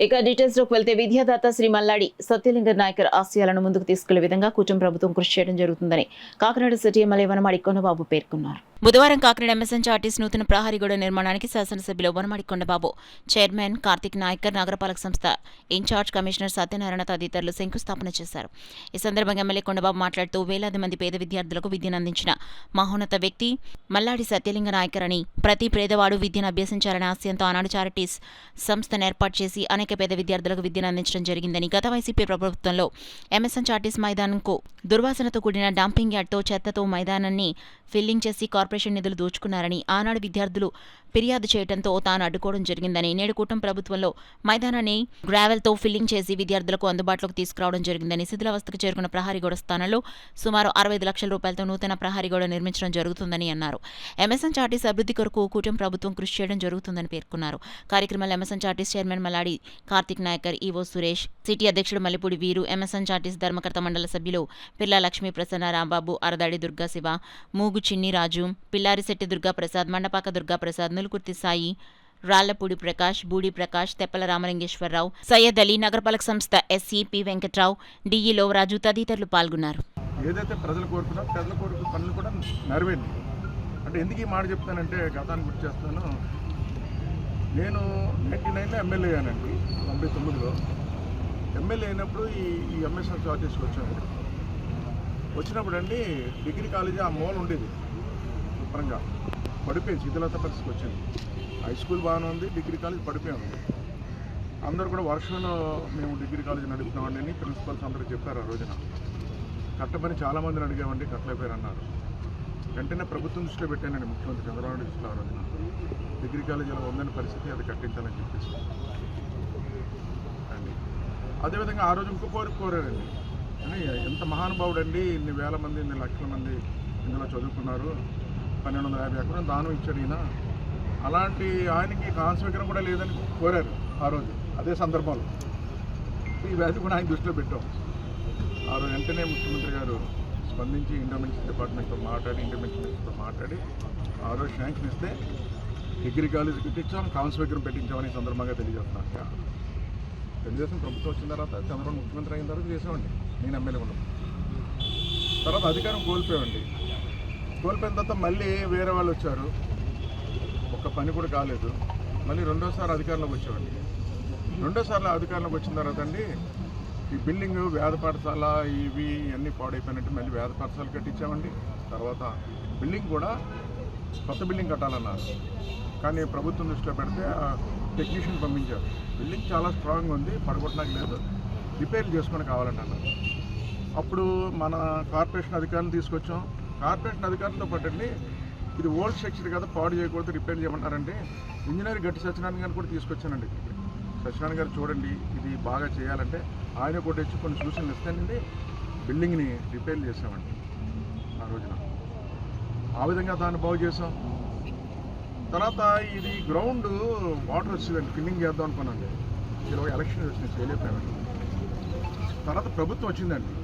ఇక డీటెయిల్స్ లోకి వెళ్తే విద్యాదాత శ్రీ మల్లాడి సత్యలింగ నాయకర్ ఆశయాలను ముందుకు తీసుకెళ్లే విధంగా కూటమి ప్రభుత్వం కృషి చేయడం జరుగుతుందని కాకినాడ సిటీ ఎమ్మెల్యే వనమాడి కొండబాబు పేర్కొన్నారు. బుధవారం కాకినాడ ఎంఎస్ఎన్ చార్టీస్ నూతన ప్రహరీగూడ నిర్మాణానికి శాసనసభ్యులు వనమాడి కొండబాబు, చైర్మన్ కార్తిక్ నాయకర్, నగరపాలక సంస్థ ఇన్ఛార్జ్ కమిషనర్ సత్యనారాయణ తదితరులు శంకుస్థాపన చేశారు. ఈ సందర్భంగా ఎమ్మెల్యే కొండబాబు మాట్లాడుతూ వేలాది మంది పేద విద్యార్థులకు విద్యను అందించిన మహోన్నత వ్యక్తి మల్లాడి సత్యలింగ నాయకర్ అని, ప్రతి పేదవాడు విద్యను అభ్యసించాలనే ఆశయంతో ఆనాడు చారిటీస్ సంస్థను ఏర్పాటు చేసి అనేక పేద విద్యార్థులకు విద్యను అందించడం జరిగిందని, గత వైసీపీ ప్రభుత్వంలో ఎంఎస్ఎన్ చార్టీస్ మైదానంకు దుర్వాసనతో కూడిన డంపింగ్ యార్డ్తో చెత్తతో మైదానాన్ని ఫిల్లింగ్ చేసి కార్పొరేషన్ నిధులు దోచుకున్నారని, ఆనాడు విద్యార్థులు ఫిర్యాదు చేయడంతో తాను అడ్డుకోవడం జరిగిందని, నేడు కూటమి ప్రభుత్వంలో మైదానాన్ని గ్రావెల్తో ఫిల్లింగ్ చేసి విద్యార్థులకు అందుబాటులోకి తీసుకురావడం జరిగిందని, శిథిలావస్థకు చేరుకున్న ప్రహరీగోడ స్థానంలో సుమారు 65 లక్షల రూపాయలతో నూతన ప్రహరీగోడ నిర్మించడం జరుగుతుందని అన్నారు. ఎంఎస్ఎన్ చార్టీస్ అభివృద్ధి కొరకు కూటమి ప్రభుత్వం కృషి చేయడం జరుగుతుందని పేర్కొన్నారు. కార్యక్రమంలో MSN charities chairman Malladi Karthik Nayakar, EO Suresh, city అధ్యక్షుడు మల్లిపూడి వీరు, ఎంఎస్ఎన్ చార్టీస్ ధర్మకర్త మండల సభ్యులు పిల్లా లక్ష్మీ ప్రసన్న, రాంబాబు, అరదాడి దుర్గా శివ, మూగు చిన్ని రాజు, పిల్లారిశెట్టి దుర్గా ప్రసాద్, మండపాక దుర్గా ప్రసాద్, నులుకుర్తి సాయి, రాళ్లపూడి ప్రకాష్, బూడి ప్రకాష్, తెప్పల రామలింగేశ్వరరావు, సయ్యద్ అలీ, నగరపాలక సంస్థ SC P Venkatrao, DE Lovaraju తదితరులు పాల్గొన్నారు. ఏదైతే ప్రజలు కోరుకున్నారో ప్రజల కోరిక పనులు కూడా నెరవేరింది. అంటే ఎందుకు ఈ మాట చెప్తానంటే, గతాన్ని గుర్తు చేస్తాను. నేను 99లో ఎమ్మెల్యే అయ్యానండి. 99లో ఎమ్మెల్యే అయినప్పుడు ఈ ఎంఎస్ఎన్ చార్టీస్కి వచ్చినప్పుడు అండి డిగ్రీ కాలేజీ ఆ మూల ఉండేది, శుభ్రంగా పడిపోయింది, శిథిలత పరిస్థితికి వచ్చింది. హై స్కూల్ బాగానే ఉంది, డిగ్రీ కాలేజ్ పడిపోయింది. అందరూ కూడా వర్షంలో మేము డిగ్రీ కాలేజ్ నడుపుతున్నామండి ప్రిన్సిపల్స్ అందరూ చెప్పారు. ఆ రోజున కట్టమని చాలామందిని అడిగామండి, కట్టలేకపోయారు అన్నారు. వెంటనే ప్రభుత్వం దృష్టిలో పెట్టానండి, ముఖ్యమంత్రి చంద్రబాబు దృష్టిలో. ఆ రోజున డిగ్రీ కాలేజీలో ఉందని పరిస్థితి, అది కట్టించాలని చెప్పేసి అండి. అదేవిధంగా ఆ రోజు ఇంకో కోరారండి, అని ఎంత మహానుభావుడు అండి, ఇన్ని వేల మంది, ఇన్ని లక్షల మంది ఇందులో చదువుకున్నారు, 1250 ఎకరం దానం ఇచ్చాడు ఈయన. అలాంటి ఆయనకి కాన్స్విగ్రహం కూడా లేదని కోరారు ఆ రోజు. అదే సందర్భంలో ఈ వ్యాధి కూడా ఆయన దృష్టిలో పెట్టాం. ఆ రోజు వెంటనే ముఖ్యమంత్రి గారు స్పందించి ఎండోమెంట్స్ డిపార్ట్మెంట్తో మాట్లాడి, ఎండోమెంట్స్ మినిస్టర్తో మాట్లాడి ఆ రోజు శాంక్షన్ ఇస్తే డిగ్రీ కాలేజీ కట్టించాం, కాన్స్విగ్రహం పెట్టించామని సందర్భంగా తెలియజేస్తున్నాను. తెలుగుదేశం ప్రభుత్వం వచ్చిన తర్వాత, చంద్రబాబు ముఖ్యమంత్రి అయిన తర్వాత చేసామండి. నేను ఎమ్మెల్యే ఉన్నాను. తర్వాత అధికారం కోల్పోయామండి. కోల్పోయిన తర్వాత మళ్ళీ వేరే వాళ్ళు వచ్చారు, ఒక్క పని కూడా కాలేదు. మళ్ళీ రెండోసారి అధికారంలోకి వచ్చామండి. రెండోసార్లు అధికారంలోకి వచ్చిన తర్వాత అండి ఈ బిల్డింగ్ వేద పాఠశాల ఇవి అన్నీ పాడైపోయినట్టు మళ్ళీ వేద పాఠశాల కట్టించామండి. తర్వాత బిల్డింగ్ కూడా కొత్త బిల్డింగ్ కట్టాలన్నారు, కానీ ప్రభుత్వం దృష్టిలో పెడితే టెక్నీషియన్ పంపించారు. బిల్డింగ్ చాలా స్ట్రాంగ్ ఉంది, పడగొట్టడానికి లేదు, రిపేర్ చేసుకొని కావాలంటే అన్నారు. అప్పుడు మన కార్పొరేషన్ అధికారులను తీసుకొచ్చాం. కార్పొరేషన్ అధికారులతో పాటండి ఇది ఓల్డ్ స్ట్రక్చర్ కదా, పాడు చేయకూడదు, రిపేర్ చేయమంటారంటే ఇంజనీర్ గట్టి సత్యనారాయణ గారిని కూడా తీసుకొచ్చానండి. సత్యనారాయణ గారు చూడండి ఇది బాగా చేయాలంటే ఆయన కూడా వచ్చి కొన్ని సూచనలు ఇస్తానండి, బిల్డింగ్ని రిపేర్ చేసామండి ఆ రోజున. ఆ విధంగా దాన్ని బాగు చేసాం. తర్వాత ఇది గ్రౌండ్ వాటర్ వచ్చిందండి, ఫిల్లింగ్ చేద్దాం అనుకున్నాండి. ఇలా ఎలక్షన్ వచ్చింది, చేయలేకపోయామండి. తర్వాత ప్రభుత్వం వచ్చిందండి,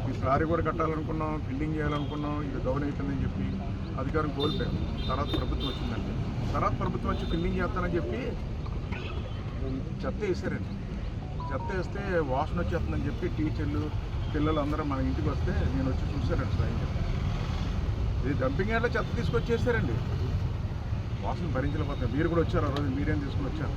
ఈ ప్రారీ కూడా కట్టాలనుకున్నాం, ఫిల్లింగ్ చేయాలనుకున్నాం, ఇది డౌన్ అవుతుందని చెప్పి అధికారం కోల్పోయాం. తర్వాత ప్రభుత్వం వచ్చిందండి. తర్వాత ప్రభుత్వం వచ్చి ఫిల్లింగ్ చేస్తానని చెప్పి చెత్త వేసారండి. చెత్త వేస్తే వాసన వచ్చేస్తుందని చెప్పి టీచర్లు పిల్లలు అందరూ మన ఇంటికి వస్తే నేను వచ్చి చూశానండి స్వయంగా. ఇది డంపింగ్ యార్డ్లో చెత్త తీసుకొచ్చేసారండి, వాసన భరించలేకపోతాం. మీరు కూడా వచ్చారు ఆ రోజు, మీరేం తీసుకుని వచ్చారు.